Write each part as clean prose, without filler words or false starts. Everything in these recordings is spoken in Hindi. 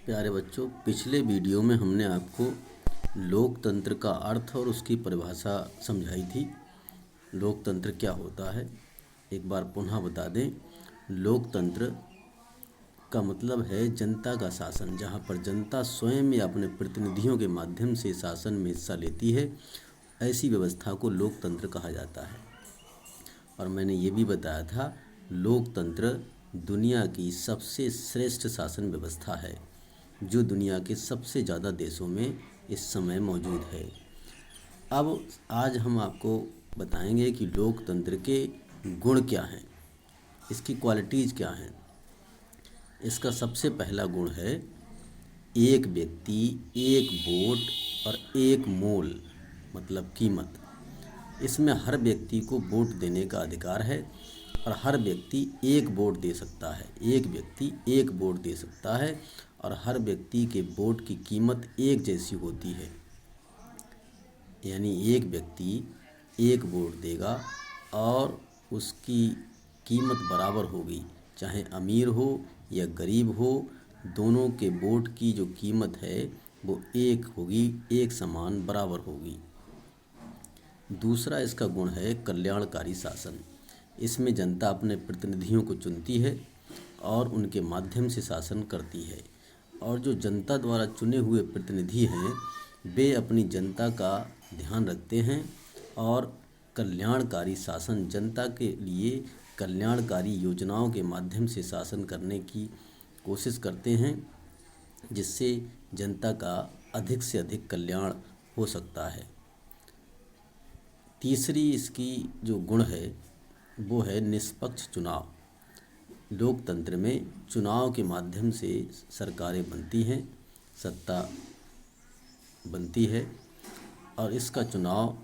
प्यारे बच्चों, पिछले वीडियो में हमने आपको लोकतंत्र का अर्थ और उसकी परिभाषा समझाई थी। लोकतंत्र क्या होता है एक बार पुनः बता दें। लोकतंत्र का मतलब है जनता का शासन, जहां पर जनता स्वयं या अपने प्रतिनिधियों के माध्यम से शासन में हिस्सा लेती है। ऐसी व्यवस्था को लोकतंत्र कहा जाता है। और मैंने ये भी बताया था, लोकतंत्र दुनिया की सबसे श्रेष्ठ शासन व्यवस्था है जो दुनिया के सबसे ज़्यादा देशों में इस समय मौजूद है। अब आज हम आपको बताएंगे कि लोकतंत्र के गुण क्या हैं, इसकी क्वालिटीज़ क्या हैं। इसका सबसे पहला गुण है एक व्यक्ति, एक वोट और एक मोल, मतलब कीमत। इसमें हर व्यक्ति को वोट देने का अधिकार है और हर व्यक्ति एक वोट दे सकता है। एक व्यक्ति एक वोट दे सकता है और हर व्यक्ति के वोट की कीमत एक जैसी होती है। यानी एक व्यक्ति एक वोट देगा और उसकी कीमत बराबर होगी, चाहे अमीर हो या गरीब हो। दोनों के वोट की जो कीमत है वो एक होगी, एक समान बराबर होगी। दूसरा इसका गुण है कल्याणकारी शासन। इसमें जनता अपने प्रतिनिधियों को चुनती है और उनके माध्यम से शासन करती है। और जो जनता द्वारा चुने हुए प्रतिनिधि हैं वे अपनी जनता का ध्यान रखते हैं और कल्याणकारी शासन, जनता के लिए कल्याणकारी योजनाओं के माध्यम से शासन करने की कोशिश करते हैं, जिससे जनता का अधिक से अधिक कल्याण हो सकता है। तीसरी इसकी जो गुण है वो है निष्पक्ष चुनाव। लोकतंत्र में चुनाव के माध्यम से सरकारें बनती हैं, सत्ता बनती है और इसका चुनाव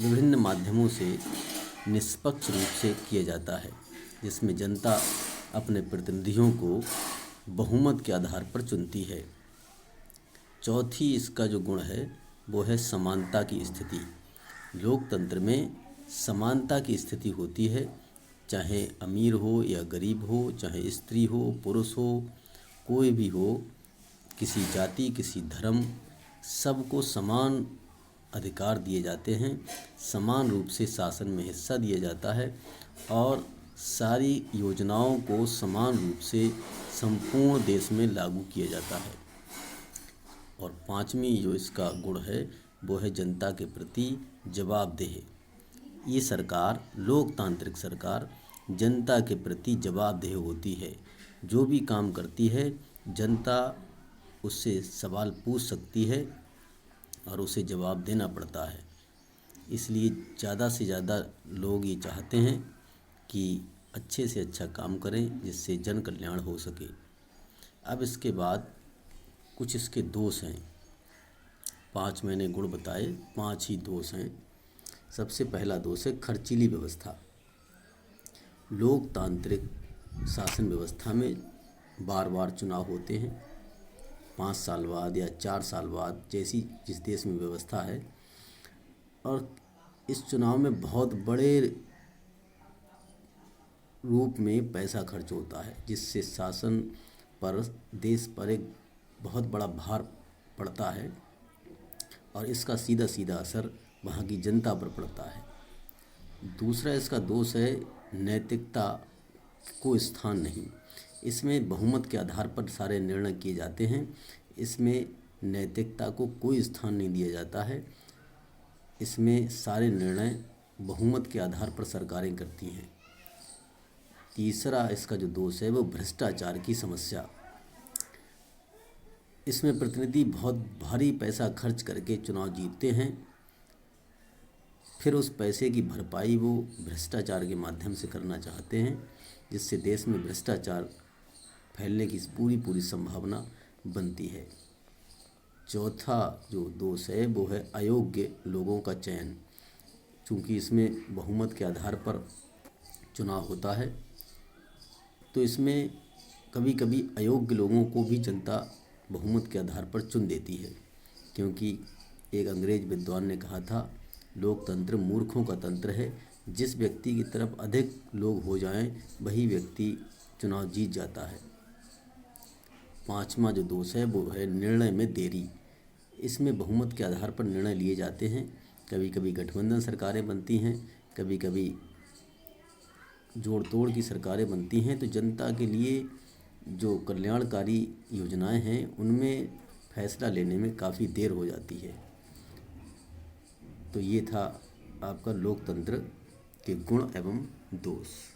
विभिन्न माध्यमों से निष्पक्ष रूप से किया जाता है, जिसमें जनता अपने प्रतिनिधियों को बहुमत के आधार पर चुनती है। चौथी इसका जो गुण है वो है समानता की स्थिति। लोकतंत्र में समानता की स्थिति होती है, चाहे अमीर हो या गरीब हो, चाहे स्त्री हो पुरुष हो, कोई भी हो, किसी जाति किसी धर्म, सबको समान अधिकार दिए जाते हैं, समान रूप से शासन में हिस्सा दिया जाता है और सारी योजनाओं को समान रूप से संपूर्ण देश में लागू किया जाता है। और पांचवी जो इसका गुण है वो है जनता के प्रति जवाबदेह। ये सरकार, लोकतांत्रिक सरकार, जनता के प्रति जवाबदेह होती है। जो भी काम करती है जनता उससे सवाल पूछ सकती है और उसे जवाब देना पड़ता है। इसलिए ज़्यादा से ज़्यादा लोग ये चाहते हैं कि अच्छे से अच्छा काम करें, जिससे जन कल्याण हो सके। अब इसके बाद कुछ इसके दोष हैं। 5 मैंने गुण बताए, 5 ही दोष हैं। सबसे पहला दोष है खर्चीली व्यवस्था। लोकतांत्रिक शासन व्यवस्था में बार बार चुनाव होते हैं, 5 साल बाद या 4 साल बाद, जैसी जिस देश में व्यवस्था है। और इस चुनाव में बहुत बड़े रूप में पैसा खर्च होता है, जिससे शासन पर, देश पर एक बहुत बड़ा भार पड़ता है और इसका सीधा सीधा असर वहाँ की जनता पर पड़ता है। दूसरा इसका दोष है नैतिकता को स्थान नहीं। इसमें बहुमत के आधार पर सारे निर्णय किए जाते हैं, इसमें नैतिकता को कोई स्थान नहीं दिया जाता है। इसमें सारे निर्णय बहुमत के आधार पर सरकारें करती हैं। तीसरा इसका जो दोष है वो भ्रष्टाचार की समस्या। इसमें प्रतिनिधि बहुत भारी पैसा खर्च करके चुनाव जीतते हैं, फिर उस पैसे की भरपाई वो भ्रष्टाचार के माध्यम से करना चाहते हैं, जिससे देश में भ्रष्टाचार फैलने की पूरी संभावना बनती है। चौथा जो दोष है वो है अयोग्य लोगों का चयन। चूँकि इसमें बहुमत के आधार पर चुनाव होता है, तो इसमें कभी कभी अयोग्य लोगों को भी जनता बहुमत के आधार पर चुन देती है। क्योंकि एक अंग्रेज विद्वान ने कहा था, लोकतंत्र मूर्खों का तंत्र है। जिस व्यक्ति की तरफ अधिक लोग हो जाएं, वही व्यक्ति चुनाव जीत जाता है। पांचवा जो दोष है वो है निर्णय में देरी। इसमें बहुमत के आधार पर निर्णय लिए जाते हैं। कभी कभी गठबंधन सरकारें बनती हैं, कभी कभी जोड़ तोड़ की सरकारें बनती हैं, तो जनता के लिए जो कल्याणकारी योजनाएं हैं उनमें फैसला लेने में काफ़ी देर हो जाती है। तो ये था आपका लोकतंत्र के गुण एवं दोष।